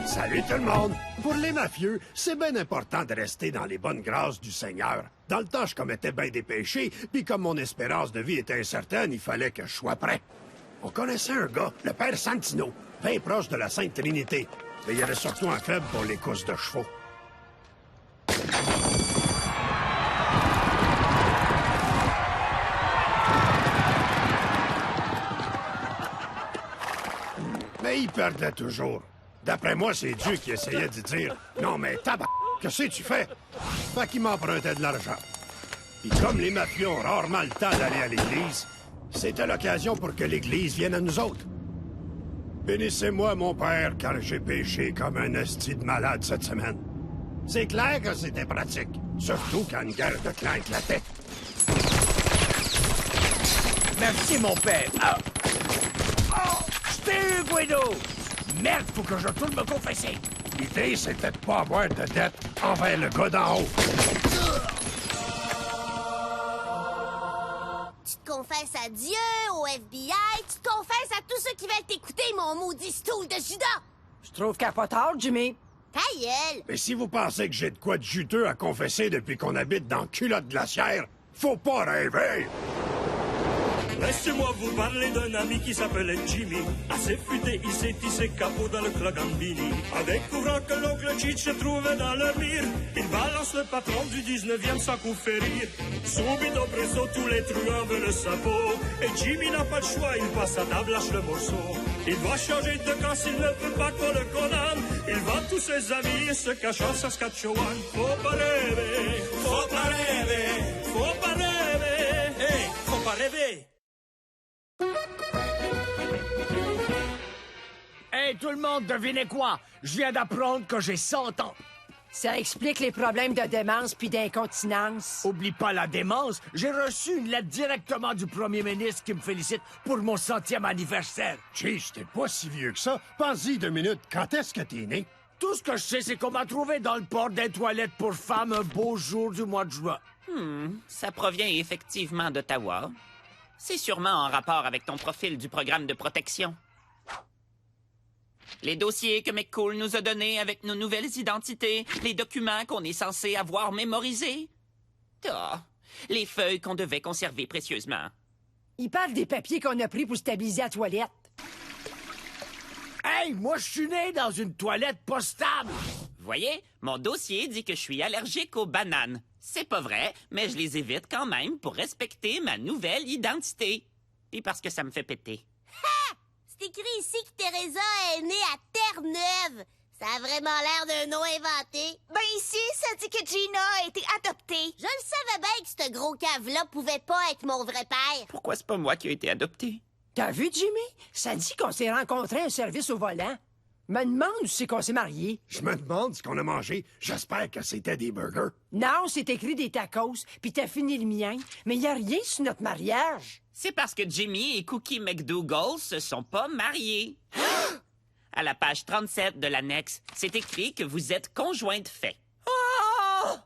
Salut tout le monde! Pour les mafieux, c'est bien important de rester dans les bonnes grâces du Seigneur. Dans le temps, je commettais bien des péchés, puis comme mon espérance de vie était incertaine, il fallait que je sois prêt. On connaissait un gars, le père Santino, bien proche de la Sainte Trinité, mais il avait surtout un faible pour les courses de chevaux. Mais il perdait toujours. D'après moi, c'est Dieu qui essayait de dire « Non, mais tabac, qu'est-ce que tu fais? » Fait qu'il m'empruntait de l'argent. Puis comme les mafieux ont rarement le temps d'aller à l'église, c'était l'occasion pour que l'église vienne à nous autres. Bénissez-moi, mon père, car j'ai péché comme un esti de malade cette semaine. C'est clair que c'était pratique, surtout quand une guerre de clans éclatait. Merci, mon père. Ah. Oh, je t'ai eu, Guido! Merde, faut que je retourne me confesser. L'idée, c'était de pas avoir de dette envers le gars d'en haut. Tu te confesses à Dieu, au FBI, tu te confesses à tous ceux qui veulent t'écouter, mon maudit stool de Judas! Je trouve qu'elle a pas tort, Jimmy. Ta gueule! Mais si vous pensez que j'ai de quoi de juteux à confesser depuis qu'on habite dans culotte glaciaire, faut pas rêver! Laissez-moi vous parler d'un ami qui s'appelait Jimmy. Assez futé, il s'est tissé capot dans le club Gambini. En découvrant que l'oncle Cheech se trouvait dans le mire, il balance le patron du 19e sans coup férir. Subito presso, tous les truands veulent sa peau. Et Jimmy n'a pas le choix, il passe à table, lâche le morceau. Il doit changer de camp s'il ne peut pas qu'on le condamne. Il vend tous ses amis et se cache en Saskatchewan. Faut pas rêver, faut pas rêver, faut pas rêver, hey, faut pas rêver. Hey, tout le monde, devinez quoi? Je viens d'apprendre que j'ai 100 ans. Ça explique les problèmes de démence puis d'incontinence. Oublie pas la démence. J'ai reçu une lettre directement du premier ministre qui me félicite pour mon 100e anniversaire. Cheech, t'es pas si vieux que ça. Pense-y 2 minutes. Quand est-ce que t'es né? Tout ce que je sais, c'est qu'on m'a trouvé dans le port des toilettes pour femmes un beau jour du mois de juin. Ça provient effectivement d'Ottawa. C'est sûrement en rapport avec ton profil du programme de protection. Les dossiers que McCool nous a donnés avec nos nouvelles identités, les documents qu'on est censé avoir mémorisés. Ah, les feuilles qu'on devait conserver précieusement. Il parle des papiers qu'on a pris pour stabiliser la toilette. Hey, moi, je suis né dans une toilette pas stable. Voyez, mon dossier dit que je suis allergique aux bananes. C'est pas vrai, mais je les évite quand même pour respecter ma nouvelle identité. Et parce que ça me fait péter. Ha! C'est écrit ici que Teresa est née à Terre-Neuve. Ça a vraiment l'air d'un nom inventé. Ben ici, ça dit que Gina a été adoptée. Je le savais bien que ce gros cave-là pouvait pas être mon vrai père. Pourquoi c'est pas moi qui ai été adopté? T'as vu, Jimmy? Ça dit qu'on s'est rencontrés à un service au volant. Me demande où c'est qu'on s'est mariés. Je me demande ce qu'on a mangé. J'espère que c'était des burgers. Non, c'est écrit des tacos, puis t'as fini le mien. Mais y a rien sur notre mariage. C'est parce que Jimmy et Cookie McDougall se sont pas mariés. À la page 37 de l'annexe, c'est écrit que vous êtes conjoints de fait. Oh!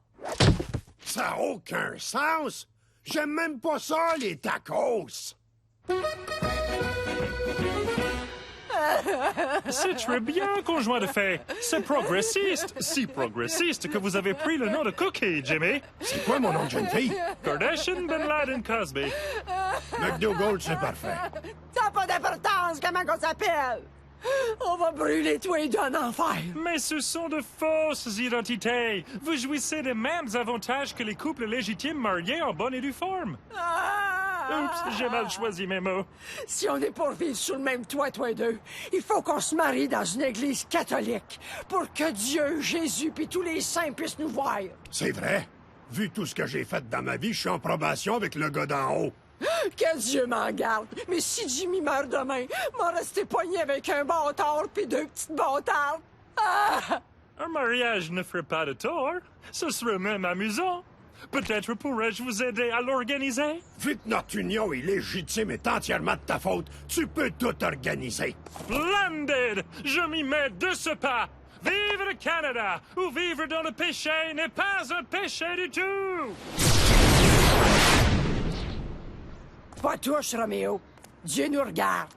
Ça n'a aucun sens. J'aime même pas ça, les tacos. C'est très bien, conjoint de fait. C'est progressiste. Si progressiste que vous avez pris le nom de Cookie, Jimmy. C'est quoi mon nom de jeune fille? Kardashian, Ben Laden, Cosby. McDougall, c'est parfait. Ça n'a pas d'importance comment on s'appelle. On va brûler toi et deux en enfer. Mais ce sont de fausses identités. Vous jouissez des mêmes avantages que les couples légitimes mariés en bonne et due forme. Oups, j'ai mal choisi mes mots. Si on est pour vivre sous le même toit, toi et deux, il faut qu'on se marie dans une église catholique pour que Dieu, Jésus puis tous les saints puissent nous voir. C'est vrai. Vu tout ce que j'ai fait dans ma vie, je suis en probation avec le gars d'en haut. Que Dieu m'en garde. Mais si Jimmy meurt demain, m'en rester poigné avec un bâtard puis 2 petites bâtards. Ah! Un mariage ne ferait pas de tort. Ce serait même amusant. Peut-être pourrais-je vous aider à l'organiser? Vu que notre union est légitime et entièrement de ta faute, tu peux tout organiser. Splendid! Je m'y mets de ce pas! Vive le Canada, où vivre dans le péché n'est pas un péché du tout! Pas touche, Roméo. Dieu nous regarde.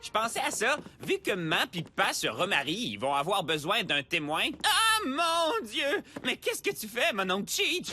Je pensais à ça. Vu que Ma pis Pa se remarient, ils vont avoir besoin d'un témoin. Ah, mon Dieu! Mais qu'est-ce que tu fais, mon oncle Cheech?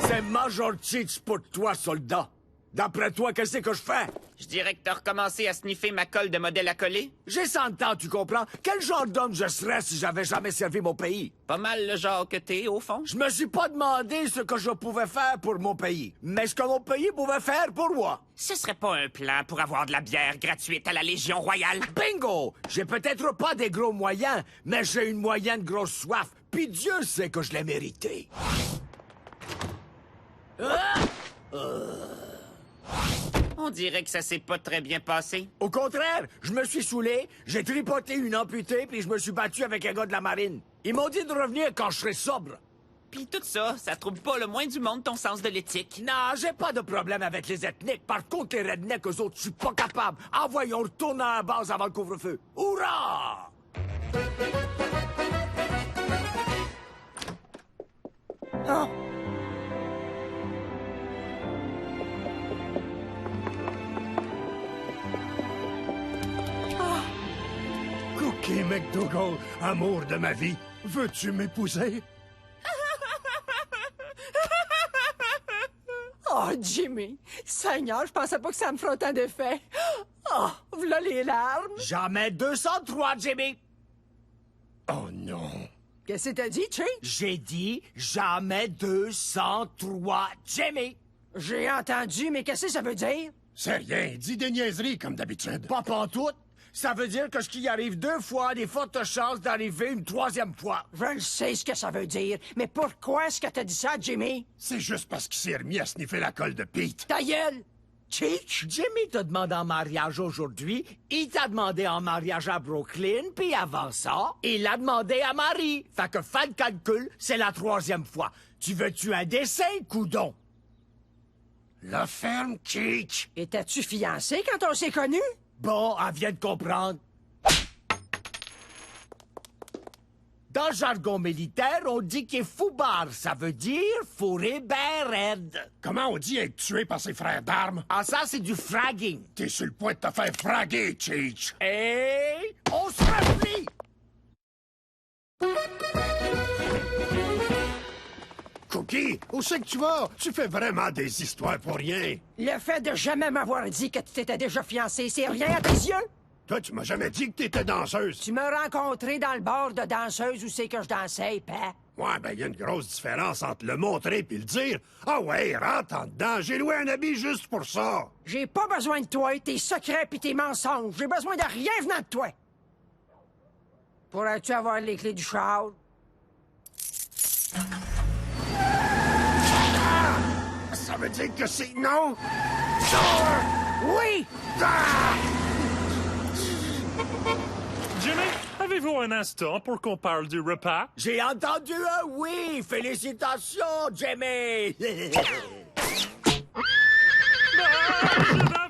C'est Major Cheech pour toi, soldat. D'après toi, qu'est-ce que je fais? Je dirais que t'as recommencé à sniffer ma colle de modèle à coller. J'ai 100 ans, tu comprends? Quel genre d'homme je serais si j'avais jamais servi mon pays? Pas mal le genre que t'es, au fond. Je me suis pas demandé ce que je pouvais faire pour mon pays, mais ce que mon pays pouvait faire pour moi. Ce serait pas un plan pour avoir de la bière gratuite à la Légion royale? Bingo! J'ai peut-être pas des gros moyens, mais j'ai une moyenne grosse soif, puis Dieu sait que je l'ai mérité. On dirait que ça s'est pas très bien passé. Au contraire, je me suis saoulé, j'ai tripoté une amputée, puis je me suis battu avec un gars de la marine. Ils m'ont dit de revenir quand je serai sobre. Puis tout ça, ça trouble pas le moins du monde ton sens de l'éthique. Non, j'ai pas de problème avec les ethniques. Par contre, les rednecks, eux autres, je suis pas capable. Envoyons, retourne à la base avant le couvre-feu. Hurrah! Oh! Cookie McDougall, amour de ma vie, veux-tu m'épouser? Oh, Jimmy! Seigneur, je pensais pas que ça me ferait autant d'effet. Oh, voilà les larmes. Jamais 203, Jimmy! Oh non. Qu'est-ce que t'as dit, Chi? J'ai dit jamais 203, Jimmy! J'ai entendu, mais qu'est-ce que ça veut dire? C'est rien, dis des niaiseries comme d'habitude. Pas pantoute. Ça veut dire que ce qui arrive 2 fois a des fortes chances d'arriver une 3e fois. Je le sais ce que ça veut dire, mais pourquoi est-ce que t'as dit ça, Jimmy? C'est juste parce qu'il s'est remis à sniffer la colle de Pete. Ta gueule! Cheech? Jimmy t'a demandé en mariage aujourd'hui, il t'a demandé en mariage à Brooklyn, puis avant ça, il l'a demandé à Marie. Fait que fais le calcul, c'est la 3e fois. Tu veux-tu un dessin, coudon? La ferme, Cheech. Étais-tu fiancé quand on s'est connus? Bon, elle vient de comprendre. Dans le jargon militaire, on dit qu'il est foubard. Ça veut dire fourré ben raide. Comment on dit être tué par ses frères d'armes? Ah, ça, c'est du fragging. T'es sur le point de te faire fraguer, Cheech. Et on se replie! Cookie, où c'est que tu vas? Tu fais vraiment des histoires pour rien. Le fait de jamais m'avoir dit que tu t'étais déjà fiancé, c'est rien à tes yeux? Toi, tu m'as jamais dit que t'étais danseuse. Tu m'as rencontré dans le bar de danseuse où c'est que je dansais, père. Ouais, ben, il y a une grosse différence entre le montrer puis le dire. Ah ouais, rentre en dedans, j'ai loué un habit juste pour ça. J'ai pas besoin de toi, tes secrets pis tes mensonges. J'ai besoin de rien venant de toi. Pourrais-tu avoir les clés du char? Ça veut dire que c'est non? Oui! Jimmy, avez-vous un instant pour qu'on parle du repas? J'ai entendu un oui! Félicitations, Jimmy! Je vais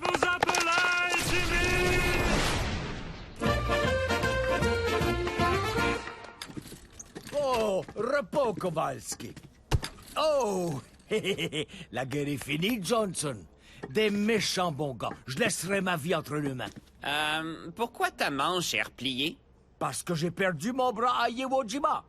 vous appeler, Jimmy! Oh, repos, Kowalski. Oh! La guerre est finie, Johnson. Des méchants bons gars. Je laisserai ma vie entre les mains. Pourquoi ta manche est repliée? Parce que j'ai perdu mon bras à Iwo Jima.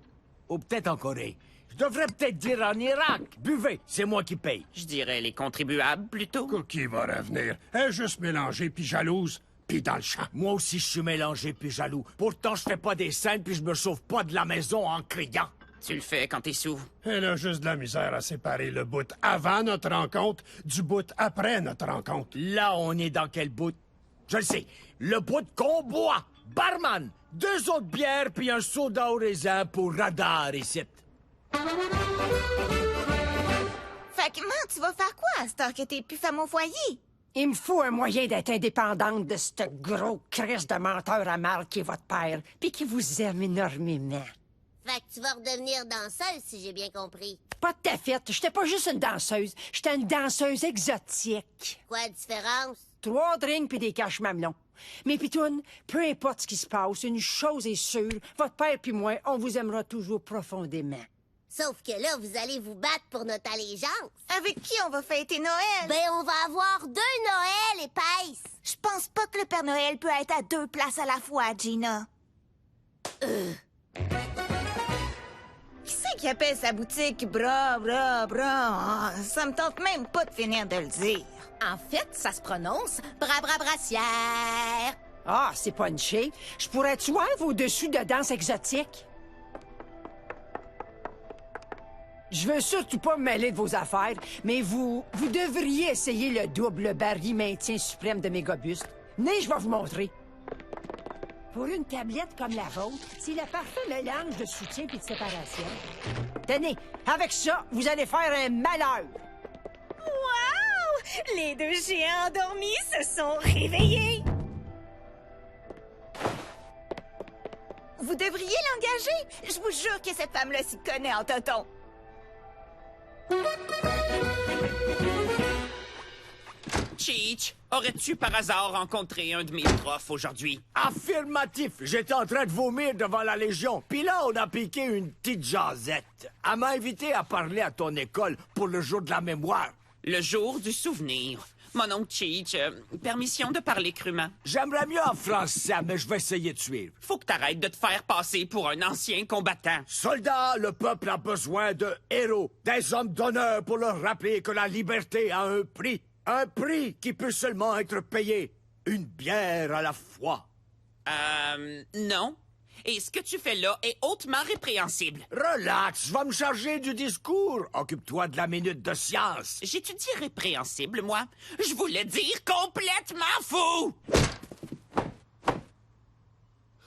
Ou peut-être en Corée. Je devrais peut-être dire en Irak. Buvez, c'est moi qui paye. Je dirais les contribuables, plutôt. Cookie va revenir. Elle est juste mélangée puis jalouse, puis dans le champ. Moi aussi, je suis mélangé puis jaloux. Pourtant, je fais pas des scènes puis je me sauve pas de la maison en criant. Tu le fais quand t'es sous. Elle a juste de la misère à séparer le bout avant notre rencontre du bout après notre rencontre. Là, on est dans quel bout? Je le sais. Le bout qu'on boit. Barman, 2 autres bières puis un soda au raisin pour radar ici. Fait que, man, tu vas faire quoi à cette heure que t'es plus femme au foyer? Il me faut un moyen d'être indépendante de ce gros Christ de menteur à mal qui est votre père, puis qui vous aime énormément. Fait que tu vas redevenir danseuse, si j'ai bien compris. Pas de ta fête, j'étais pas juste une danseuse, j'étais une danseuse exotique. Quoi la différence? 3 drinks puis des caches mamelons. Mais pitounes, peu importe ce qui se passe, une chose est sûre, votre père puis moi, on vous aimera toujours profondément. Sauf que là, vous allez vous battre pour notre allégeance. Avec qui on va fêter Noël? Ben, on va avoir 2 Noëls, épaisse. Je pense pas que le Père Noël peut être à 2 places à la fois, Gina. Qui c'est qui appelle sa boutique bra? Ah, ça me tente même pas de finir de le dire. En fait, ça se prononce brassière. Ah, c'est punché. Je pourrais-tu voir vos dessus de danse exotique? Je veux surtout pas me mêler de vos affaires, mais vous devriez essayer le double baril maintien suprême de Mégaboost. Venez, je vais vous montrer. Pour une tablette comme la vôtre, c'est le parfait mélange de soutien et de séparation. Tenez, avec ça, vous allez faire un malheur. Wow! Les 2 géants endormis se sont réveillés! Vous devriez l'engager. Je vous jure que cette femme-là s'y connaît en tonton. Cheech, aurais-tu par hasard rencontré un de mes profs aujourd'hui? Affirmatif! J'étais en train de vomir devant la Légion. Puis là, on a piqué une petite jasette. Elle m'a invité à parler à ton école pour le jour de la mémoire. Le jour du souvenir. Mon oncle Cheech, permission de parler crûment. J'aimerais mieux en français, mais je vais essayer de suivre. Faut que t'arrêtes de te faire passer pour un ancien combattant. Soldats, le peuple a besoin de héros, des hommes d'honneur pour leur rappeler que la liberté a un prix. Un prix qui peut seulement être payé. Une bière à la fois. Non. Et ce que tu fais là est hautement répréhensible. Relax, je vais me charger du discours. Occupe-toi de la minute de science. J'ai-tu dit répréhensible, moi? Je voulais dire complètement fou!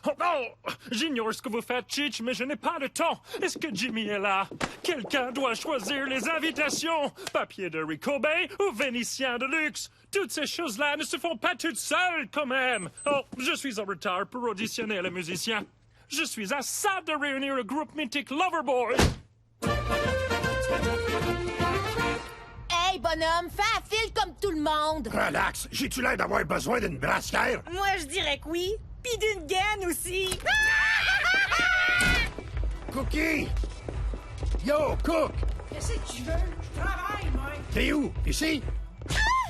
Oh, j'ignore ce que vous faites, Cheech, mais je n'ai pas de temps. Est-ce que Jimmy est là? Quelqu'un doit choisir les invitations. Papier de Ricobay ou Vénitien de luxe. Toutes ces choses-là ne se font pas toutes seules, quand même. Oh, je suis en retard pour auditionner les musiciens. Je suis à ça de réunir le groupe mythique Loverboy. Hey, bonhomme, fais un fil comme tout le monde. Relax, j'ai-tu l'air d'avoir besoin d'une brassière? Moi, je dirais que oui. Puis d'une gaine aussi. Cookie! Yo, Cook! Qu'est-ce que tu veux? Je travaille, moi. T'es où? Ici?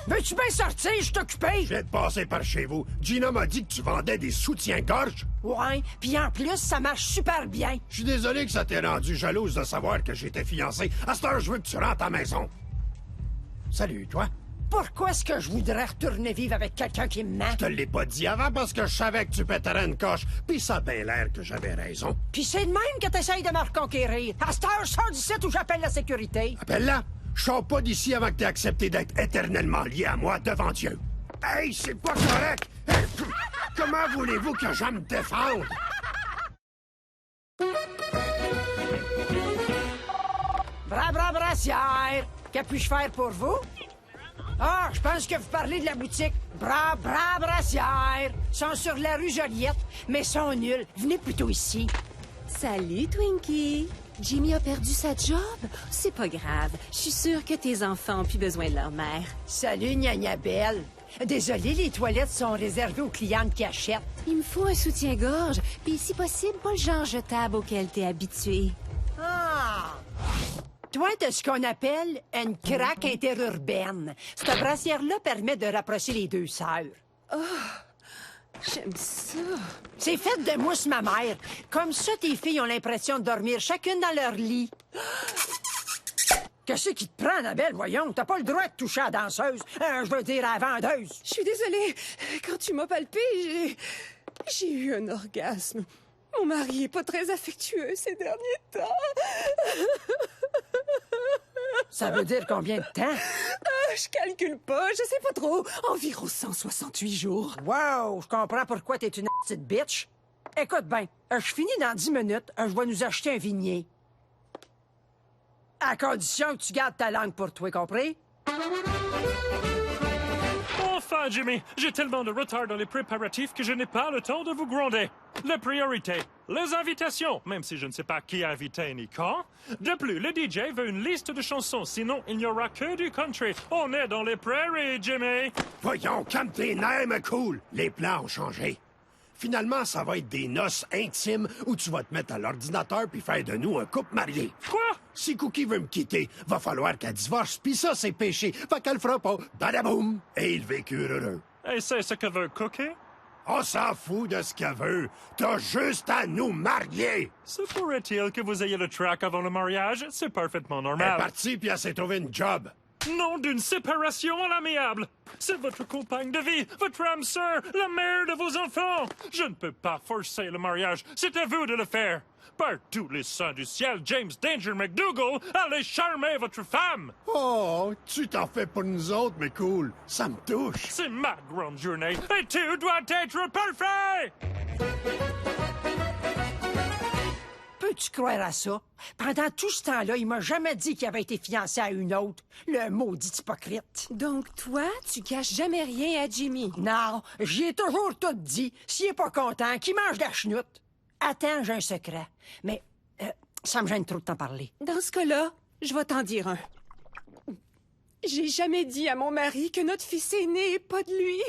Veux-tu bien sortir? Je suis occupé. Je viens de passer par chez vous. Gina m'a dit que tu vendais des soutiens-gorge. Ouais, puis en plus, ça marche super bien. Je suis désolé que ça t'ait rendu jalouse de savoir que j'étais fiancé. À cette heure, je veux que tu rentres à la maison. Salut, toi. Pourquoi est-ce que je voudrais retourner vivre avec quelqu'un qui me ment? Je te l'ai pas dit avant parce que je savais que tu pèterais une coche. Puis ça a bien l'air que j'avais raison. Puis c'est de même que t'essayes de me reconquérir. À cette heure, sors d'ici où j'appelle la sécurité. Appelle-la. Je sors pas d'ici avant que t'aies accepté d'être éternellement lié à moi devant Dieu. Hey, c'est pas correct! Hey, comment voulez-vous que je me défende? Bra, brassière! Que puis-je faire pour vous? Ah, je pense que vous parlez de la boutique Bra, brassière. Ils sont sur la rue Joliette, mais sont nuls. Venez plutôt ici. Salut, Twinkie. Jimmy a perdu sa job? C'est pas grave. Je suis sûre que tes enfants ont plus besoin de leur mère. Salut, Gnagna Belle. Désolé, les toilettes sont réservées aux clientes qui achètent. Il me faut un soutien-gorge, puis si possible, pas le genre jetable auquel t'es habitué. Ah! Toi, t'as ce qu'on appelle une craque interurbaine. Cette brassière-là permet de rapprocher les deux sœurs. Oh, j'aime ça. C'est fait de mousse, ma mère. Comme ça, tes filles ont l'impression de dormir chacune dans leur lit. Qu'est-ce qui te prend, Annabelle? Voyons, t'as pas le droit de toucher à la danseuse. Je veux dire à la vendeuse. Je suis désolée. Quand tu m'as palpé, j'ai eu un orgasme. Mon mari est pas très affectueux ces derniers temps. Ça veut dire combien de temps? Je calcule pas, je sais pas trop. Environ 168 jours. Wow, je comprends pourquoi t'es une petite bitch. Écoute bien, je finis dans 10 minutes, je vais nous acheter un vignier. À condition que tu gardes ta langue pour toi, compris? Enfin, Jimmy, j'ai tellement de retard dans les préparatifs que je n'ai pas le temps de vous gronder. La priorité, les invitations, même si je ne sais pas qui inviter ni quand. De plus, le DJ veut une liste de chansons, sinon il n'y aura que du country. On est dans les prairies, Jimmy. Voyons, calme tes nerfs, mais cool. Les plans ont changé. Finalement, ça va être des noces intimes où tu vas te mettre à l'ordinateur puis faire de nous un couple marié. Quoi? Si Cookie veut me quitter, va falloir qu'elle divorce, puis ça, c'est péché. Fait qu'elle le fera pas. Badaboum! Et ils vécurent heureux. Et c'est ce que veut Cookie? On s'en fout de ce qu'elle veut. T'as juste à nous marier! Se pourrait-il que vous ayez le trac avant le mariage? C'est parfaitement Elle est normal. partie, puis elle s'est trouvé une job. Non d'une séparation à l'amiable. C'est votre compagne de vie, votre âme sœur, la mère de vos enfants. Je ne peux pas forcer le mariage. C'est à vous de le faire. Par tous les saints du ciel, James Danger McDougall, allez charmer votre femme. Oh, tu t'en fais pour nous autres, mais cool. Ça me touche. C'est ma grande journée et tout doit être parfait. Peux-tu croire à ça? Pendant tout ce temps-là, il m'a jamais dit qu'il avait été fiancé à une autre. Le maudit hypocrite. Donc toi, tu caches jamais rien à Jimmy. Non, j'y ai toujours tout dit. S'il est pas content, qu'il mange de la chenoute. Attends, j'ai un secret. Mais ça me gêne trop de t'en parler. Dans ce cas-là, je vais t'en dire un. J'ai jamais dit à mon mari que notre fils aîné est pas de lui.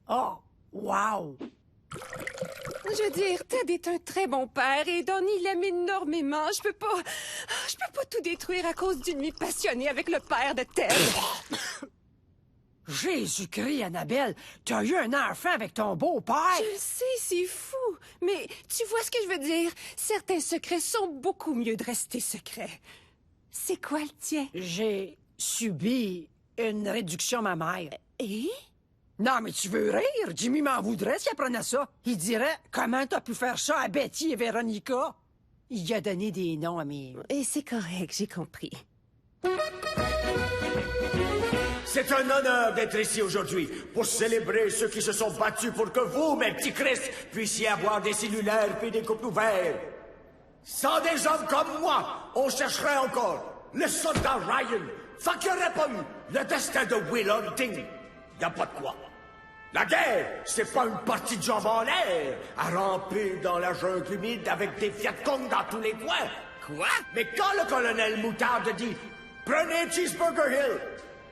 Oh, wow! Je veux dire, Ted est un très bon père et Donnie l'aime énormément. Je peux pas tout détruire à cause d'une nuit passionnée avec le père de Ted. Jésus-Christ, Annabelle, t'as eu un enfant avec ton beau-père. Je le sais, c'est fou. Mais tu vois ce que je veux dire? Certains secrets sont beaucoup mieux de rester secrets. C'est quoi le tien? J'ai subi une réduction mammaire. Et? Non, mais tu veux rire? Jimmy m'en voudrait s'il apprenait ça. Il dirait, comment t'as pu faire ça à Betty et Véronica? Il a donné des noms à mes... Et c'est correct, j'ai compris. C'est un honneur d'être ici aujourd'hui pour célébrer ceux qui se sont battus pour que vous, mes petits Christ, puissiez avoir des cellulaires puis des coupes nouvelles. Sans des hommes comme moi, on chercherait encore le soldat Ryan. Fait qu'il n'y aurait pas eu le destin de Will Hunting. Y a pas de quoi. La guerre, c'est pas une partie de jambes en l'air, à ramper dans la jungle humide avec des Fiat Cong dans tous les coins. Quoi? Mais quand le colonel Moutarde dit « Prenez Cheeseburger Hill »,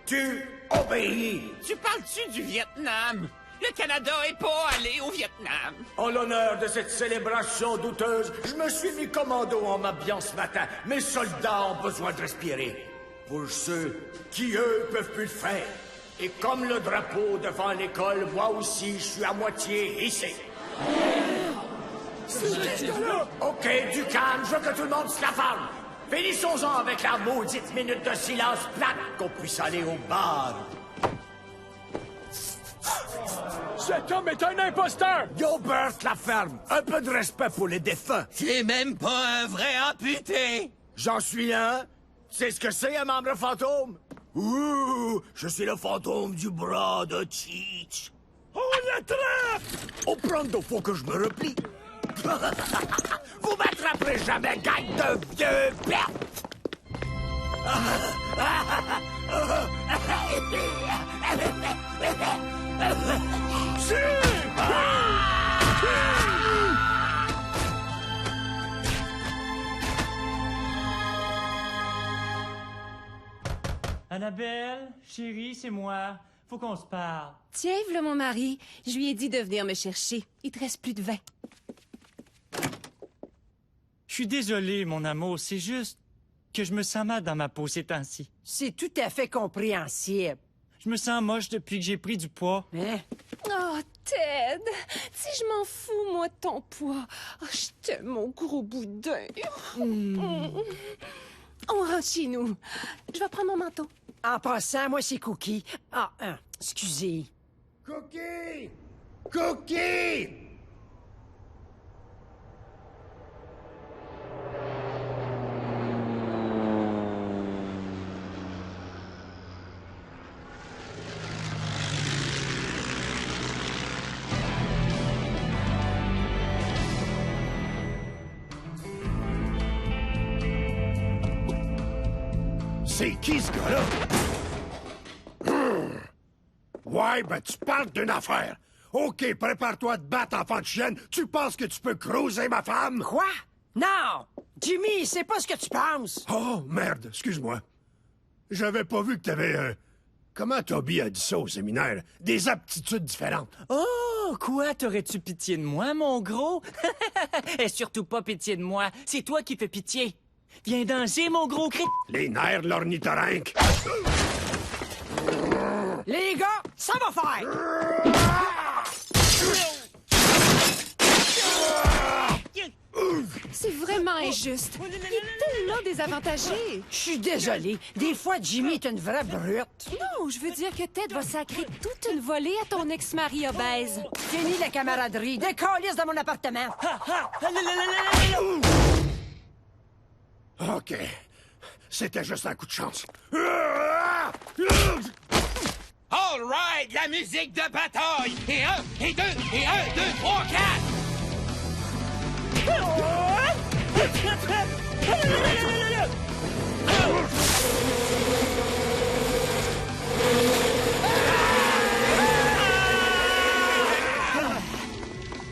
tu obéis. Tu parles-tu du Vietnam? Le Canada est pas allé au Vietnam. En l'honneur de cette célébration douteuse, je me suis mis commando en m'habillant ce matin. Mes soldats ont besoin de respirer. Pour ceux qui, eux, peuvent plus le faire. Et comme le drapeau devant l'école, moi aussi, je suis à moitié hissé. OK, du calme, je veux que tout le monde se la ferme. Finissons-en avec la maudite minute de silence plate, qu'on puisse aller au bar. Cet homme est un imposteur! Gilbert la ferme. Un peu de respect pour les défunts. T'es même pas un vrai amputé! J'en suis un. Tu sais ce que c'est, un membre fantôme? Ouh, je suis le fantôme du bras de Cheech. On l'attrape! Au pronto, faut que je me replie. Vous m'attraperez jamais, gang de vieux pertes! Annabelle, chérie, c'est moi. Faut qu'on se parle. Tiens, v'là mon mari. Je lui ai dit de venir me chercher. Il te reste plus de vin. Je suis désolé, mon amour. C'est juste que je me sens mal dans ma peau ces temps-ci. C'est tout à fait compréhensible. Je me sens moche depuis que j'ai pris du poids. Hein? Oh, Ted! Si je m'en fous, moi, de ton poids. Oh, je t'aime, mon gros boudin. On rentre chez nous. Je vais prendre mon manteau. En passant, moi, c'est Cookie. Ah, excusez. Cookie! Cookie! C'est qui, ce gars-là? Ouais, ben tu parles d'une affaire. OK, prépare-toi à te battre, enfant de chienne. Tu penses que tu peux cruiser ma femme? Quoi? Non! Jimmy, c'est pas ce que tu penses. Oh, merde, excuse-moi. J'avais pas vu que t'avais Comment Toby a dit ça au séminaire? Des aptitudes différentes. Oh, quoi? T'aurais-tu pitié de moi, mon gros? Et surtout pas pitié de moi. C'est toi qui fais pitié. Viens danser, mon gros cri... Les nerfs de l'ornithorynque. Les gars, ça va faire! C'est vraiment injuste. Il est tellement désavantagé. Je suis désolé. Des fois, Jimmy est une vraie brute. Non, je veux dire que Ted va sacrer toute une volée à ton ex-mari obèse. Fini la camaraderie. Décalisse dans mon appartement. OK. C'était juste un coup de chance. All right, la musique de bataille! Et 1, et 2, et 1, 2, 3, 4!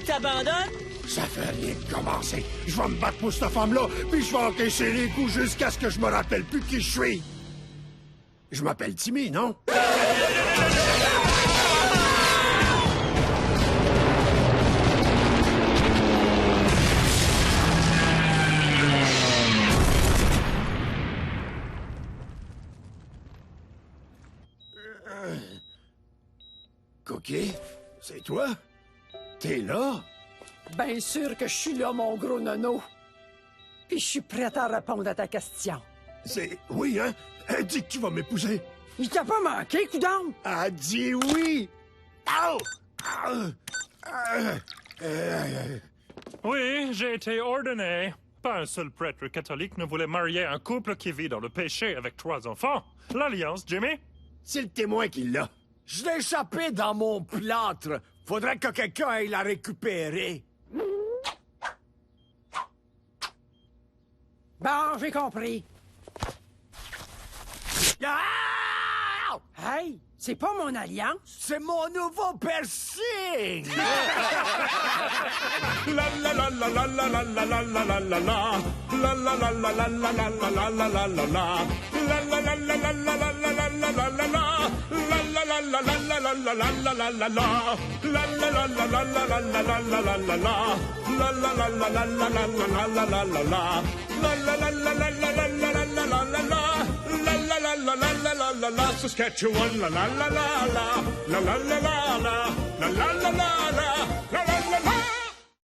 T'abandonnes? Ça fait rien de commencer. Je vais me battre pour cette femme-là, puis je vais encaisser les coups jusqu'à ce que je me rappelle plus qui je suis. Je m'appelle Timmy, non? Cookie, c'est toi? T'es là? Bien sûr que je suis là, mon gros nono. Puis je suis prête à répondre à ta question. C'est... Oui, hein? Dis que tu vas m'épouser. Il t'a pas manqué, coudonc? Ah, dis oui! Oh! Oui, j'ai été ordonné. Pas un seul prêtre catholique ne voulait marier un couple qui vit dans le péché avec 3 enfants. L'Alliance, Jimmy? C'est le témoin qui l'a. Je l'ai échappé dans mon plâtre. Faudrait que quelqu'un aille la récupérer. Bon, j'ai compris. Ah! Hey, c'est pas mon alliance. C'est mon nouveau piercing! La la la la la la la la la la la la la. La la la la la la la la la la la la la. La la la la la la la la la la la la la. La la la la la la la la la la la la la. La la la la la la la la la la la la la. La la la la la la la la la la la la la. La la la la la la la la la la la la la. La la la la la la la la la. Saskatchewan, la la la la la. La la la la la. La la la la la. La la